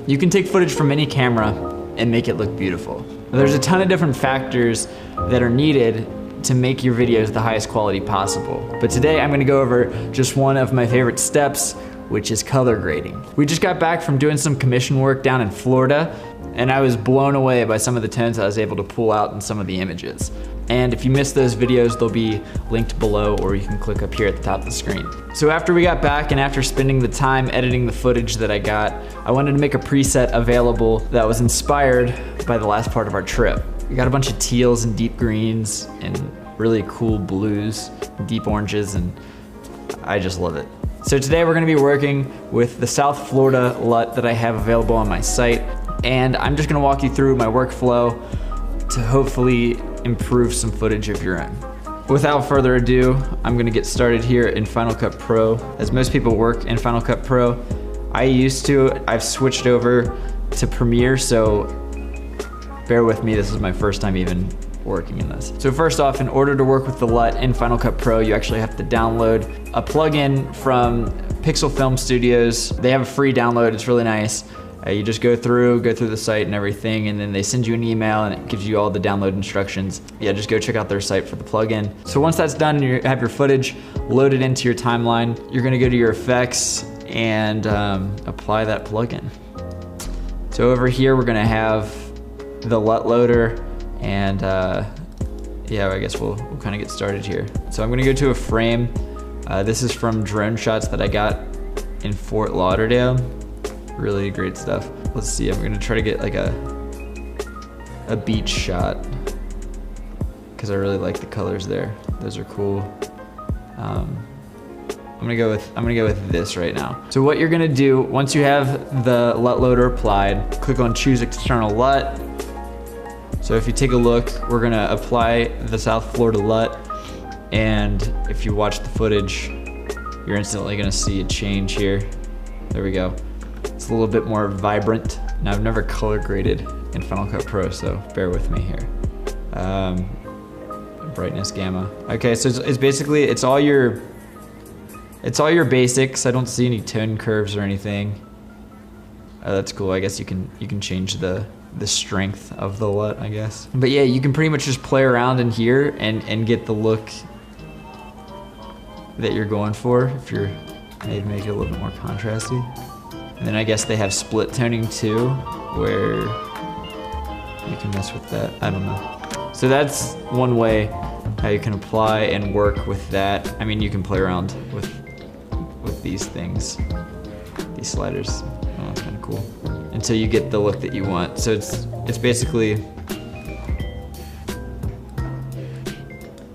You can take footage from any camera and make it look beautiful. There's a ton of different factors that are needed to make your videos the highest quality possible. But today I'm gonna go over just one of my favorite steps, which is color grading. We just got back from doing some commission work down in Florida, and I was blown away by some of the tones I was able to pull out in some of the images. And if you missed those videos, they'll be linked below, or you can click up here at the top of the screen. So after we got back and after spending the time editing the footage that I got, I wanted to make a preset available that was inspired by the last part of our trip. We got a bunch of teals and deep greens and really cool blues, deep oranges, and I just love it. So today we're gonna be working with the South Florida LUT that I have available on my site, and I'm just gonna walk you through my workflow to hopefully improve some footage of your own. Without further ado, I'm gonna get started here in Final Cut Pro. As most people work in Final Cut Pro, I've switched over to Premiere, so bear with me, this is my first time even working in this. So first off, in order to work with the LUT in Final Cut Pro, you actually have to download a plugin from Pixel Film Studios. They have a free download, it's really nice. You just go through the site and everything, and then they send you an email and it gives you all the download instructions. Yeah, just go check out their site for the plugin. So once that's done and you have your footage loaded into your timeline, you're gonna go to your effects and apply that plugin. So over here, we're gonna have the LUT loader, and yeah, I guess we'll kind of get started here. So I'm gonna go to a frame. This is from drone shots that I got in Fort Lauderdale. Really great stuff. Let's see, I'm gonna try to get like a beach shot because I really like the colors there. Those are cool. I'm gonna go with this right now. So what you're gonna do, once you have the LUT loader applied, click on Choose External LUT. So if you take a look, we're gonna apply the South Florida LUT, and if you watch the footage, you're instantly gonna see a change here. There we go. It's a little bit more vibrant. Now I've never color graded in Final Cut Pro, so bear with me here. Brightness, gamma. Okay, so it's basically, it's all your basics. I don't see any tone curves or anything. That's cool. I guess you can change the strength of the LUT, I guess. But yeah, you can pretty much just play around in here and get the look that you're going for. If you're maybe make it a little bit more contrasty. And then I guess they have split toning too, where you can mess with that. I don't know. So that's one way how you can apply and work with that. I mean, you can play around with these things, these sliders. Oh, that's kind of cool. Until you get the look that you want. So it's basically,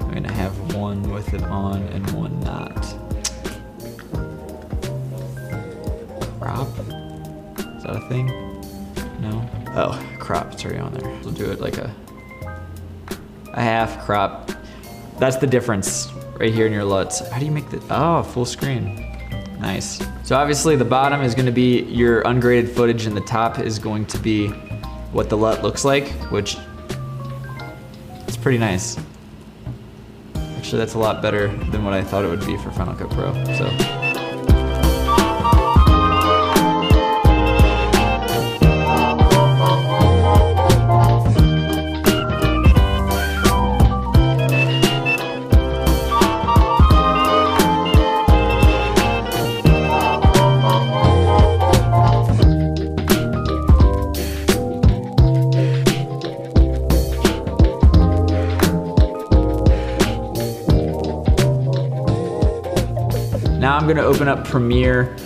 I'm gonna have one with it on and one not. Crop? Is that a thing? No? Oh, crop, it's already on there. We'll do it like a half crop. That's the difference right here in your LUTs. How do you make the, oh, full screen. Nice. So obviously the bottom is gonna be your ungraded footage and the top is going to be what the LUT looks like, which is pretty nice. Actually, that's a lot better than what I thought it would be for Final Cut Pro, so. Now I'm gonna open up Premiere.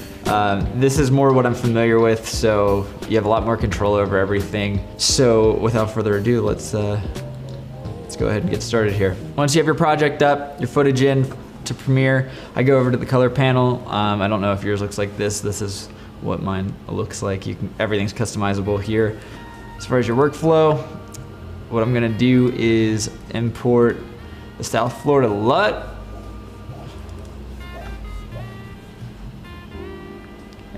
This is more what I'm familiar with, so you have a lot more control over everything. So without further ado, let's go ahead and get started here. Once you have your project up, your footage in to Premiere, I go over to the color panel. I don't know if yours looks like this. This is what mine looks like. Everything's customizable here. As far as your workflow, what I'm gonna do is import the South Florida LUT.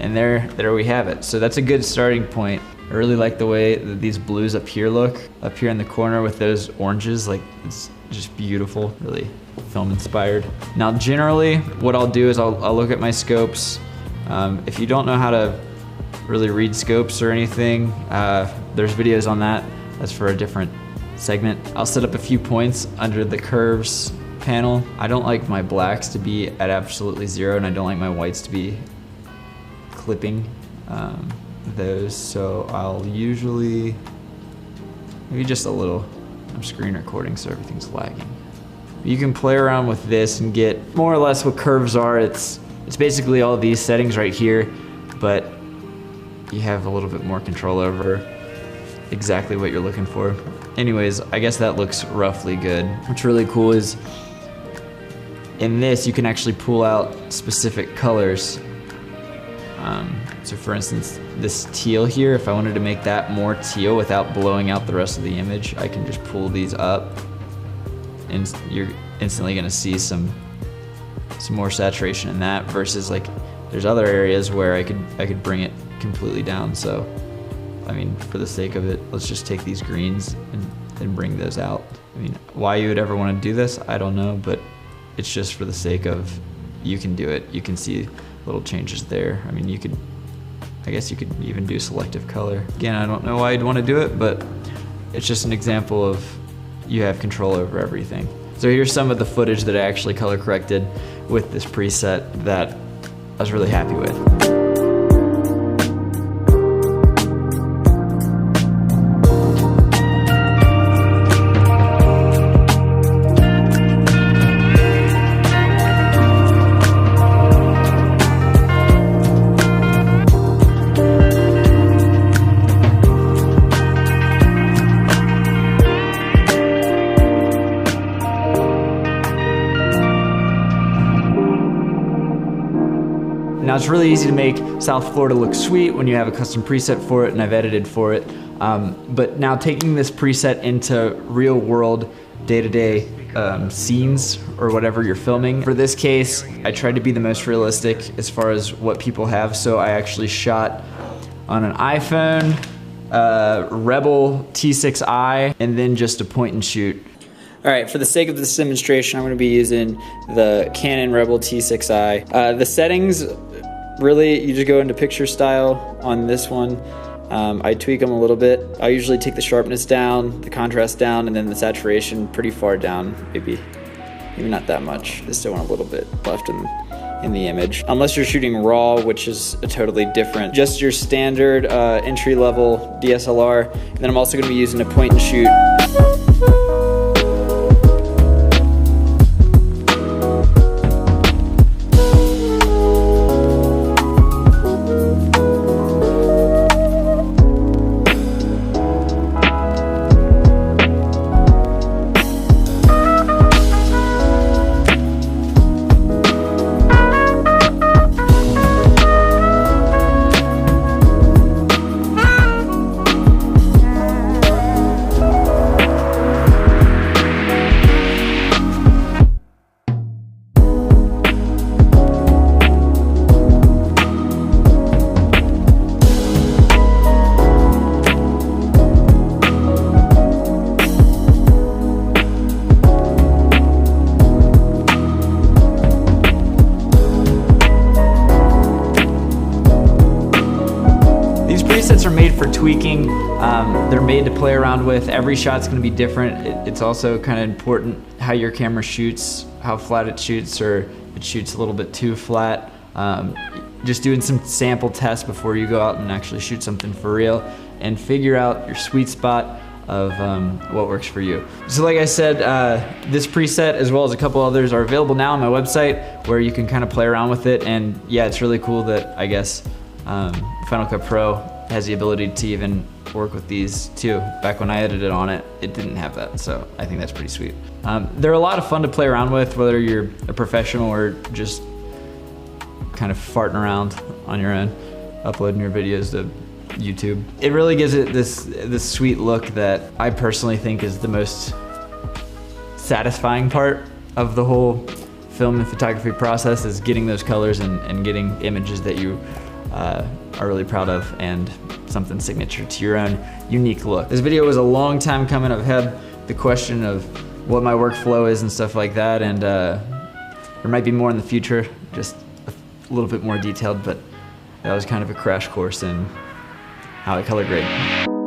And there we have it. So that's a good starting point. I really like the way that these blues up here look, up here in the corner with those oranges. Like, it's just beautiful, really film inspired. Now generally, what I'll do is I'll look at my scopes. If you don't know how to really read scopes or anything, there's videos on that. That's for a different segment. I'll set up a few points under the curves panel. I don't like my blacks to be at absolutely 0, and I don't like my whites to be clipping those, so I'll usually, maybe just a little, I'm screen recording so everything's lagging. You can play around with this and get more or less what curves are. It's basically all these settings right here, but you have a little bit more control over exactly what you're looking for. Anyways, I guess that looks roughly good. What's really cool is in this you can actually pull out specific colors. So for instance, this teal here, if I wanted to make that more teal without blowing out the rest of the image, I can just pull these up and you're instantly gonna see some more saturation in that, versus like there's other areas where I could bring it completely down. So I mean, for the sake of it, let's just take these greens and bring those out. I mean, why you would ever want to do this, I don't know, but it's just for the sake of, you can do it. You can see little changes there. I mean, I guess you could even do selective color. Again, I don't know why you'd want to do it, but it's just an example of you have control over everything. So here's some of the footage that I actually color corrected with this preset that I was really happy with. Now it's really easy to make South Florida look sweet when you have a custom preset for it, and I've edited for it. But now taking this preset into real world, day-to-day scenes or whatever you're filming. For this case, I tried to be the most realistic as far as what people have, so I actually shot on an iPhone, Rebel T6i, and then just a point and shoot. All right, for the sake of this demonstration, I'm going to be using the Canon Rebel T6i. The settings, really, you just go into picture style on this one. I tweak them a little bit. I usually take the sharpness down, the contrast down, and then the saturation pretty far down, maybe not that much. I still want a little bit left in the image. Unless you're shooting RAW, which is a totally different, just your standard entry-level DSLR. And then I'm also going to be using a point and shoot. Presets are made for tweaking. They're made to play around with. Every shot's going to be different. It's also kind of important how your camera shoots, how flat it shoots, or if it shoots a little bit too flat. Just doing some sample tests before you go out and actually shoot something for real, and figure out your sweet spot of what works for you. So like I said, this preset as well as a couple others are available now on my website, where you can kind of play around with it. And yeah, it's really cool that I guess Final Cut Pro has the ability to even work with these too. Back when I edited on it, it didn't have that, so I think that's pretty sweet. They're a lot of fun to play around with, whether you're a professional or just kind of farting around on your own, uploading your videos to YouTube. It really gives it this sweet look that I personally think is the most satisfying part of the whole film and photography process, is getting those colors and getting images that you are really proud of, and something signature to your own unique look. This video was a long time coming. I've had the question of what my workflow is and stuff like that, and there might be more in the future, just a little bit more detailed, but that was kind of a crash course in how I color grade.